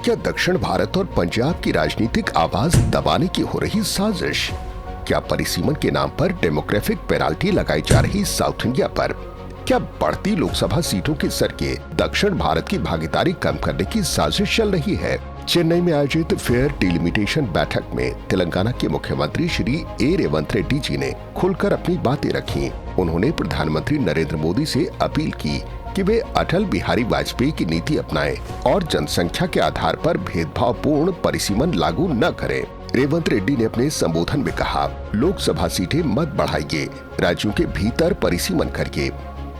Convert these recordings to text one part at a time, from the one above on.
क्या दक्षिण भारत और पंजाब की राजनीतिक आवाज दबाने की हो रही साजिश? क्या परिसीमन के नाम पर डेमोग्राफिक पेनाल्टी लगाई जा रही साउथ इंडिया पर? क्या बढ़ती लोकसभा सीटों के सरके दक्षिण भारत की भागीदारी कम करने की साजिश चल रही है? चेन्नई में आयोजित फेयर डिलिमिटेशन बैठक में तेलंगाना के मुख्यमंत्री श्री ए रेवंत रेड्डी जी ने खुलकर अपनी बातें रखी। उन्होंने प्रधानमंत्री नरेंद्र मोदी से अपील की कि वे अटल बिहारी वाजपेयी की नीति अपनाएं और जनसंख्या के आधार पर भेदभावपूर्ण परिसीमन लागू न करें। रेवंत रेड्डी ने अपने संबोधन में कहा, लोकसभा सीटें मत बढ़ाइए, राज्यों के भीतर परिसीमन करिए।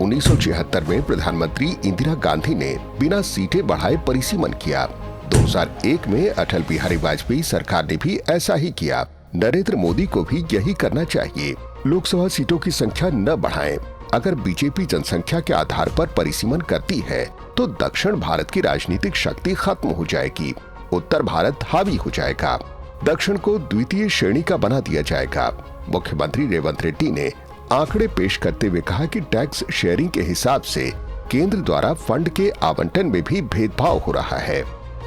1976 में प्रधानमंत्री इंदिरा गांधी ने बिना सीटें बढ़ाए परिसीमन किया। 2001 में अटल बिहारी वाजपेयी सरकार ने भी ऐसा ही किया। नरेंद्र मोदी को भी यही करना चाहिए। लोकसभा सीटों की संख्या न बढ़ाएं। अगर बीजेपी जनसंख्या के आधार पर परिसीमन करती है तो दक्षिण भारत की राजनीतिक शक्ति खत्म हो जाएगी, उत्तर भारत हावी हो जाएगा, दक्षिण को द्वितीय श्रेणी का बना दिया जाएगा। मुख्यमंत्री रेवंत रेड्डी ने आंकड़े पेश करते हुए कहा कि टैक्स शेयरिंग के हिसाब से केंद्र द्वारा फंड के आवंटन में भी भेदभाव हो रहा है।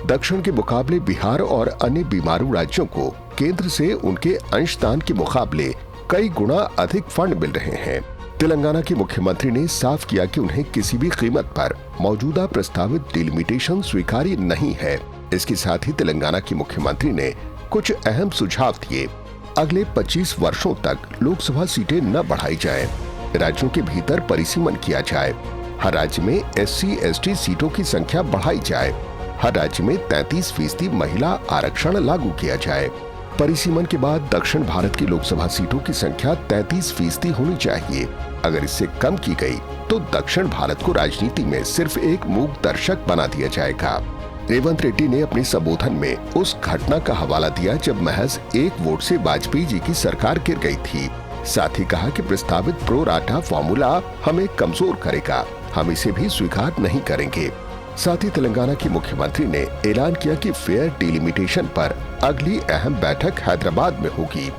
दक्षिण के मुकाबले बिहार और अन्य बीमारू राज्यों को केंद्र से उनके अंशदान के मुकाबले कई गुना अधिक फंड मिल रहे हैं। तेलंगाना के मुख्यमंत्री ने साफ किया कि उन्हें किसी भी कीमत पर मौजूदा प्रस्तावित डिलिमिटेशन स्वीकार्य नहीं है। इसके साथ ही तेलंगाना के मुख्यमंत्री ने कुछ अहम सुझाव दिए। अगले 25 वर्षों तक लोकसभा सीटें न बढ़ाई जाएं, राज्यों के भीतर परिसीमन किया जाए, हर राज्य में SC/ST सीटों की संख्या बढ़ाई जाए, हर राज्य में 33% महिला आरक्षण लागू किया जाए। परिसीमन के बाद दक्षिण भारत की लोकसभा सीटों की संख्या 33% होनी चाहिए। अगर इससे कम की गई तो दक्षिण भारत को राजनीति में सिर्फ एक मूक दर्शक बना दिया जाएगा। रेवंत रेड्डी ने अपने संबोधन में उस घटना का हवाला दिया जब महज 1 वोट से वाजपेयी जी की सरकार गिर गई थी। साथ ही कहा कि प्रस्तावित प्रो राटा फॉर्मूला हमें कमजोर करेगा, हम इसे भी स्वीकार नहीं करेंगे। साथ ही तेलंगाना के मुख्यमंत्री ने ऐलान किया कि फेयर डिलिमिटेशन पर अगली अहम बैठक हैदराबाद में होगी।